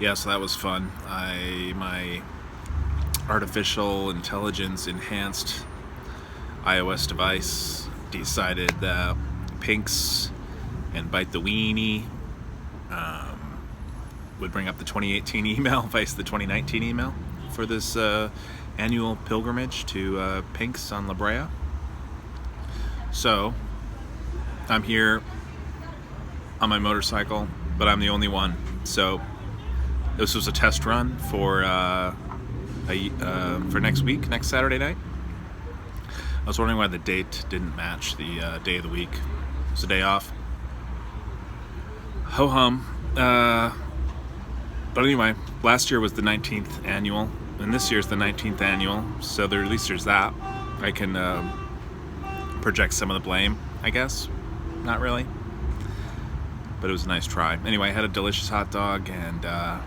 Yeah, so that was fun. My artificial intelligence enhanced iOS device decided that Pinks and Bite the Wieeenie would bring up the 2018 email vice the 2019 email for this annual pilgrimage to Pinks on La Brea. So I'm here on my motorcycle, but I'm the only one. So this was a test run for next week, next Saturday night. I was wondering why the date didn't match the day of the week. It's a day off. Ho hum. But anyway, last year was the 19th annual, and this year's the 19th annual. So at least there's that. I can project some of the blame, I guess. Not really, but it was a nice try. Anyway, I had a delicious hot dog, and I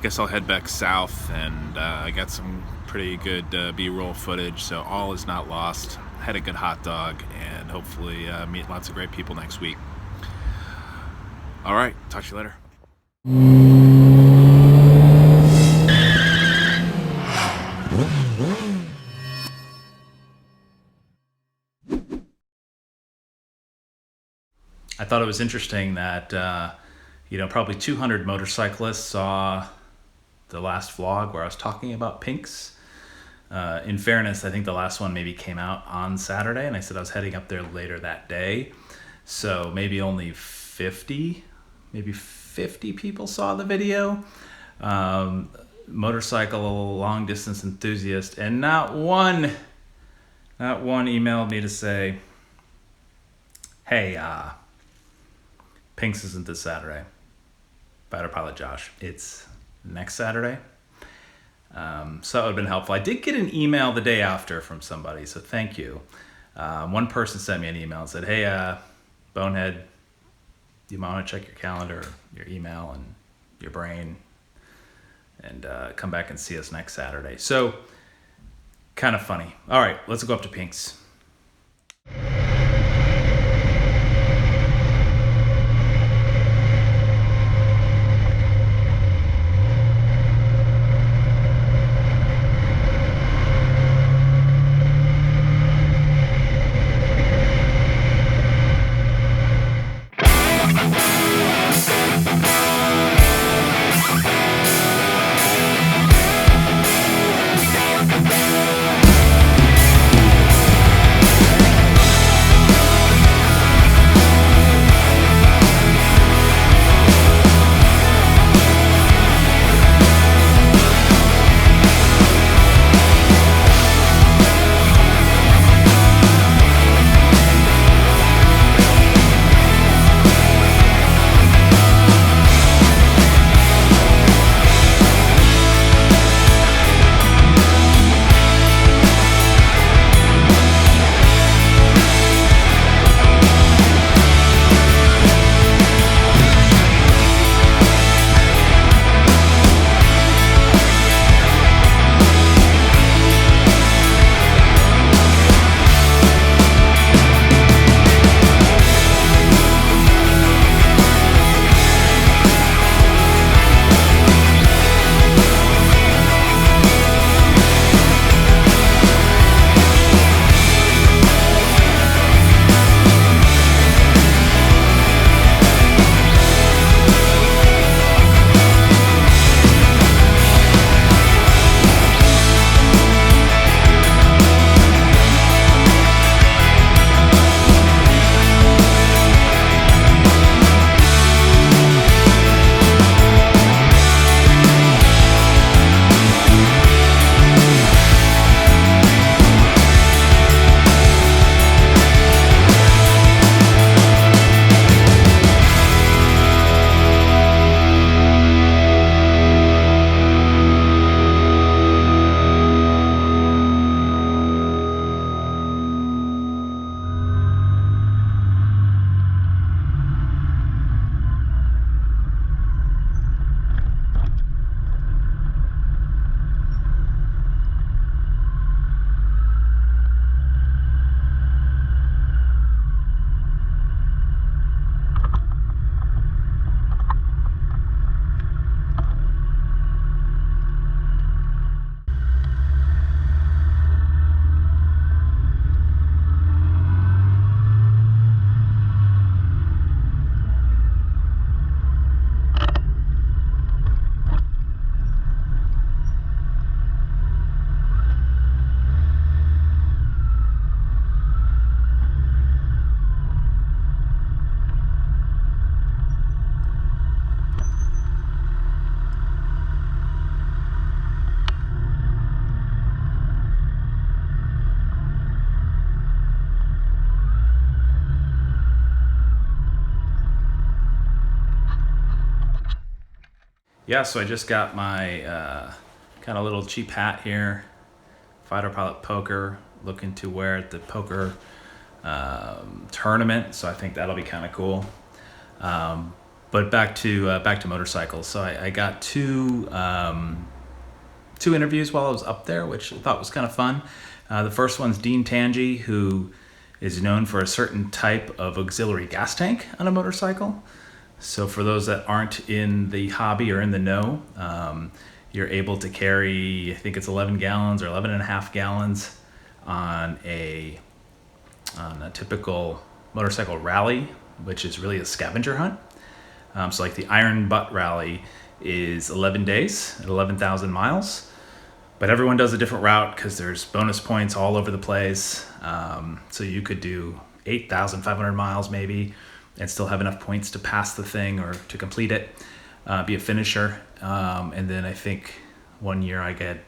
guess I'll head back south, and I got some pretty good B-roll footage, so all is not lost. Had a good hot dog, and hopefully meet lots of great people next week. All right, talk to you later. I thought it was interesting that, probably 200 motorcyclists saw the last vlog where I was talking about Pinks. In fairness, I think the last one maybe came out on Saturday, and I said I was heading up there later that day. So maybe only 50 people saw the video. Motorcycle long distance enthusiast, and not one emailed me to say, hey, Pinks isn't this Saturday. Fighter Pilot Josh, it's next Saturday. So that would have been helpful. I did get an email the day after from somebody, so thank you. One person sent me an email and said, hey, Bonehead, you might want to check your calendar, your email, and your brain, and come back and see us next Saturday. So, kind of funny. All right, let's go up to Pinks. yeah, so I just got my kind of little cheap hat here, Fighter Pilot Poker, looking to wear at the poker tournament, so I think that'll be kind of cool. But back to motorcycles. So I got two interviews while I was up there, which I thought was kind of fun. The first one's Dean Tanji, who is known for a certain type of auxiliary gas tank on a motorcycle. So for those that aren't in the hobby or in the know, you're able to carry, I think it's 11 gallons or 11 and a half gallons on a typical motorcycle rally, which is really a scavenger hunt. So like the Iron Butt Rally is 11 days at 11,000 miles, but everyone does a different route because there's bonus points all over the place. So you could do 8,500 miles maybe and still have enough points to pass the thing or to complete it, be a finisher. And then I think one year I get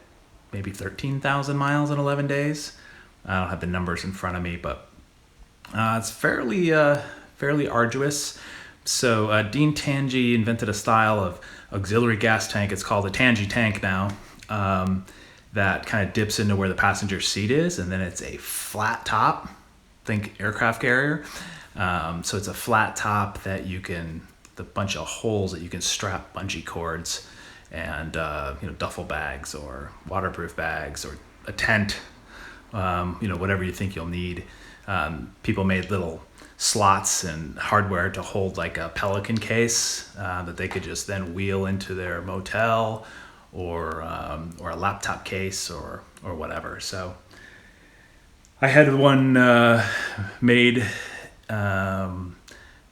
maybe 13,000 miles in 11 days. I don't have the numbers in front of me, but it's fairly arduous. So Dean Tanji invented a style of auxiliary gas tank. It's called a Tanji tank now, that kind of dips into where the passenger seat is, and then it's a flat top. Think aircraft carrier. So it's a flat top that you can, the bunch of holes that you can strap bungee cords and duffel bags or waterproof bags or a tent, whatever you think you'll need. People made little slots and hardware to hold like a Pelican case that they could just then wheel into their motel or a laptop case or whatever. So I had one made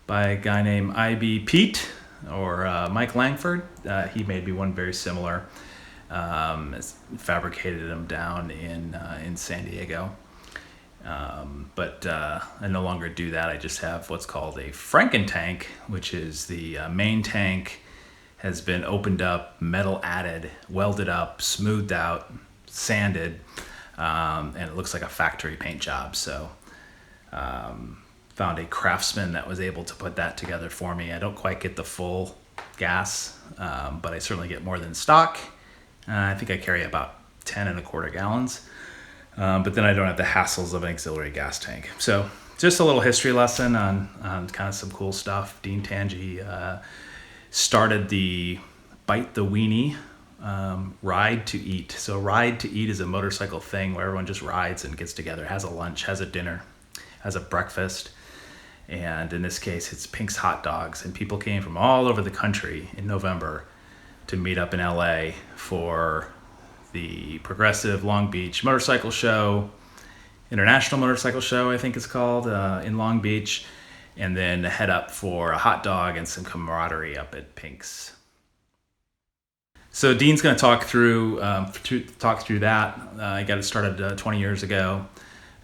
by a guy named IB Pete or Mike Langford. He made me one very similar. Fabricated them down in San Diego. But I no longer do that. I just have what's called a Franken tank, which is the main tank has been opened up, metal added, welded up, smoothed out, sanded, and it looks like a factory paint job. So found a craftsman that was able to put that together for me. I don't quite get the full gas, but I certainly get more than stock. I think I carry about 10 and a quarter gallons. But then I don't have the hassles of an auxiliary gas tank. So just a little history lesson on kind of some cool stuff. Dean Tanji started the Bite the Wieeenie Ride to Eat. So Ride to Eat is a motorcycle thing where everyone just rides and gets together, has a lunch, has a dinner, has a breakfast. And in this case, it's Pink's Hot Dogs. And people came from all over the country in November to meet up in LA for the Progressive Long Beach Motorcycle Show, International Motorcycle Show, I think it's called, in Long Beach, and then head up for a hot dog and some camaraderie up at Pink's. So Dean's going to talk through that. I got it started 20 years ago,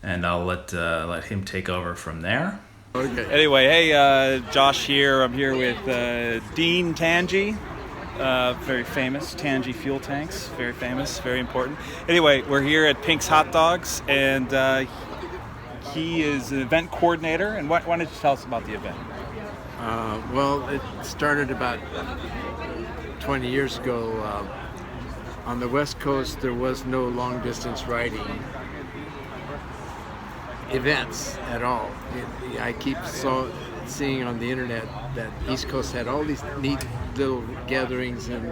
and I'll let him take over from there. Okay. Anyway, hey, Josh here. I'm here with Dean Tanji. Very famous Tanji fuel tanks, very famous, very important. Anyway, we're here at Pink's Hot Dogs, and he is an event coordinator. And why don't you tell us about the event? Well, it started about 20 years ago. On the West Coast, there was no long-distance riding events at all. I keep seeing on the internet that East Coast had all these neat little gatherings and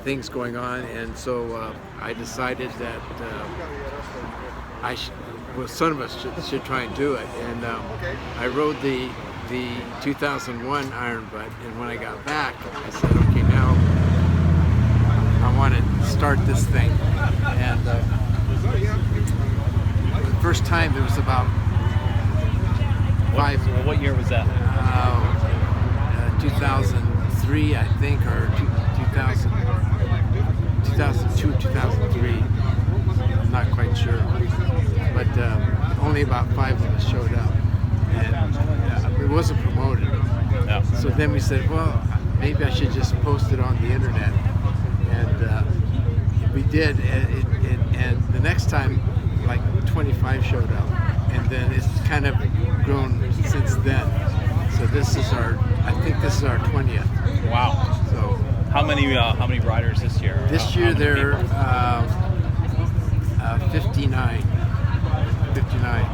things going on, and so I decided that some of us should try and do it. And I rode the 2001 Iron Butt, and when I got back, I said, okay, now I want to start this thing. And the first time there was about five. What year was that? 2003, I think, or 2002, 2003. I'm not quite sure. But only about 5 of us showed up. And it wasn't promoted. Yeah. So then we said, well, maybe I should just post it on the internet. And we did. And the next time, like 25 showed up. And then it's kind of grown since then. So this is I think this is our 20th. Wow. So How many riders this year? This year there are 59. 59.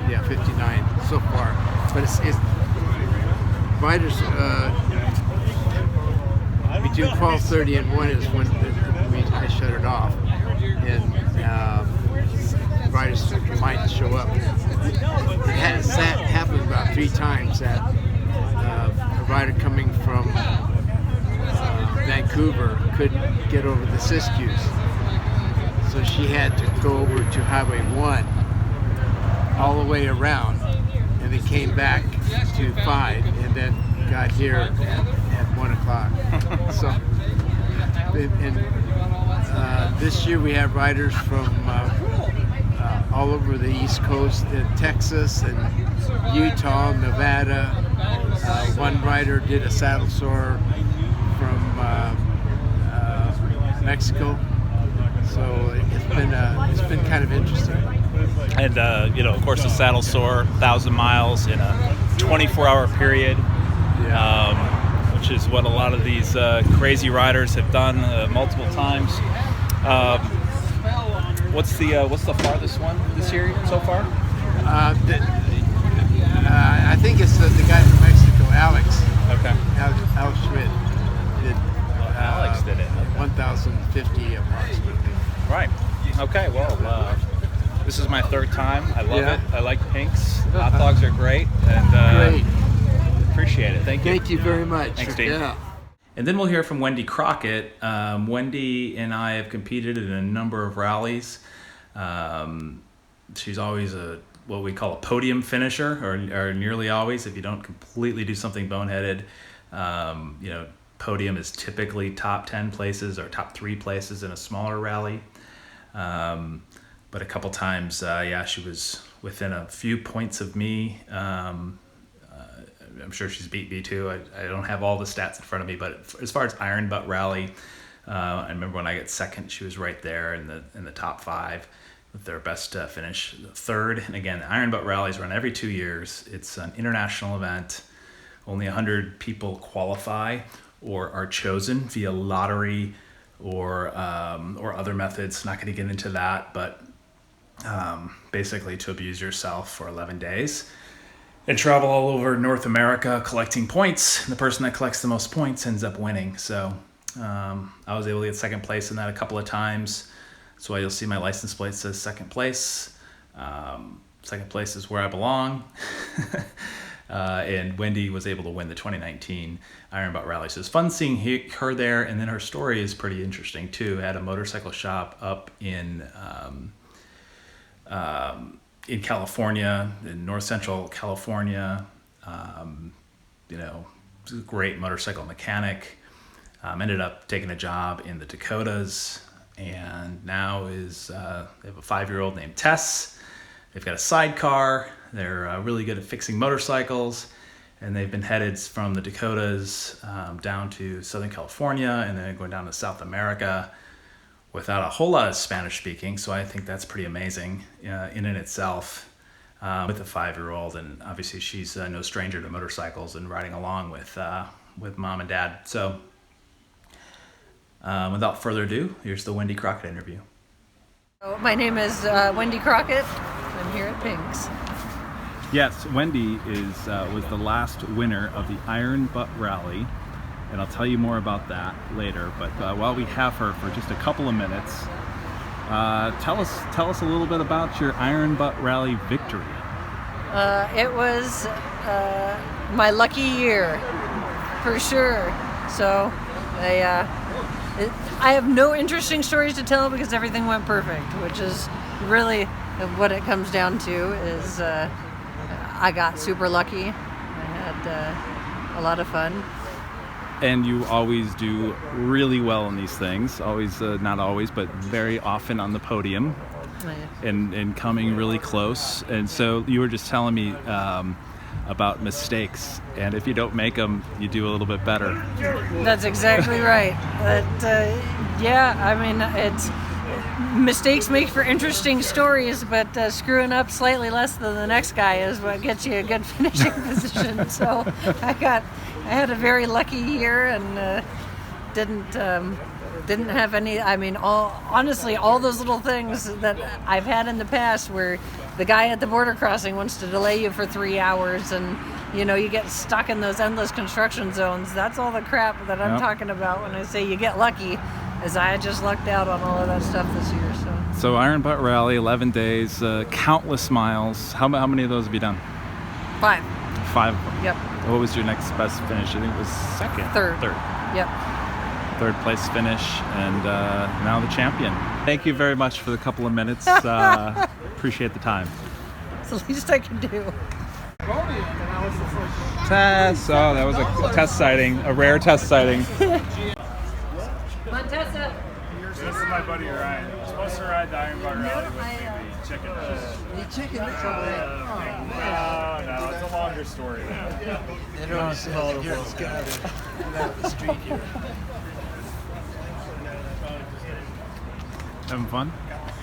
Yeah, 59 so far. But it's riders between 12:30 and 1 is when I shut it off, and riders might show up. It has happened about 3 times that a rider coming from Vancouver couldn't get over the Siskiyous, so she had to go over to Highway 1 all the way around, and then came back to 5, and then got here at 1 o'clock. So, and this year we have riders from all over the East Coast, Texas and Utah, Nevada. One rider did a saddle sore from Mexico. So it's been kind of interesting. And of course, the saddle sore, 1,000 miles in a 24-hour period, which is what a lot of these crazy riders have done multiple times. What's the farthest one this year so far? I think it's the guy from Mexico, Alex. Okay. Alex Schmidt did. Alex did it. 1,050 approximately. Right. Okay. Well, this is my 3rd time. I love it. I like Pinks. Hot dogs are great, and Great. Appreciate it. Thank you. Thank you very much. Thanks, Dean. Yeah. And then we'll hear from Wendy Crockett. Wendy and I have competed in a number of rallies. She's always what we call a podium finisher, or nearly always. If you don't completely do something boneheaded, podium is typically top 10 places or top 3 places in a smaller rally. But a couple times, she was within a few points of me. I'm sure she's beat me too. I don't have all the stats in front of me, but as far as Iron Butt Rally, I remember when I got 2nd, she was right there in the top 5 with their best finish, 3rd. And again, the Iron Butt Rallies run every 2 years. It's an international event. Only 100 people qualify or are chosen via lottery or other methods. Not going to get into that, but basically to abuse yourself for 11 days. And travel all over North America collecting points. And the person that collects the most points ends up winning. So I was able to get 2nd place in that a couple of times. That's why you'll see my license plate says 2nd place. 2nd place is where I belong. And Wendy was able to win the 2019 Iron Butt Rally. So it's fun seeing her there. And then her story is pretty interesting too. Had a motorcycle shop up in California, in North Central California. Great motorcycle mechanic. Ended up taking a job in the Dakotas, and now they have a 5-year-old named Tess. They've got a sidecar. They're really good at fixing motorcycles, and they've been headed from the Dakotas down to Southern California, and then going down to South America without a whole lot of Spanish speaking. So I think that's pretty amazing in and itself, with a 5-year-old, and obviously she's no stranger to motorcycles and riding along with mom and dad. So without further ado, here's the Wendy Crockett interview. My name is Wendy Crockett. I'm here at Pinks. Yes, Wendy was the last winner of the Iron Butt Rally, and I'll tell you more about that later. But while we have her for just a couple of minutes, tell us a little bit about your Iron Butt Rally victory. It was my lucky year, for sure. So I have no interesting stories to tell because everything went perfect, which is really what it comes down to. Is I got super lucky. I had a lot of fun. And you always do really well in these things. Always, not always, but very often on the podium, and coming really close. And so you were just telling me about mistakes, and if you don't make them, you do a little bit better. That's exactly right. It's mistakes make for interesting stories, but screwing up slightly less than the next guy is what gets you a good finishing position. So I had a very lucky year, and didn't have any. I mean, honestly, all those little things that I've had in the past, where the guy at the border crossing wants to delay you for 3 hours, and you get stuck in those endless construction zones. That's all the crap that I'm talking about when I say you get lucky. As I just lucked out on all of that stuff this year. So Iron Butt Rally, 11 days, countless miles. How many of those have you done? 5. 5 of them. Yep. What was your next best finish? I think it was second. Third. Yep. Third place finish, and now the champion. Thank you very much for the couple of minutes. Appreciate the time. It's the least I can do. Test. Oh, that was a test sighting, a rare test sighting. Montessa. This is my buddy Ryan. I'm supposed to ride the Iron Butt Rally with me. The chicken. The chicken. No, it's a longer story. It always says here it's got the street here. Having fun?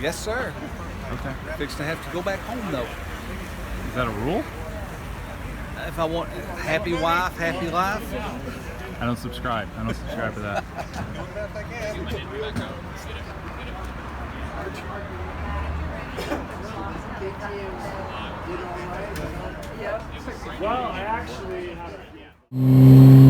Yes, sir. Okay. Fixed to have to go back home though. Is that a rule? If I want happy wife, happy life. I don't subscribe. I don't subscribe to that. Well, I actually have.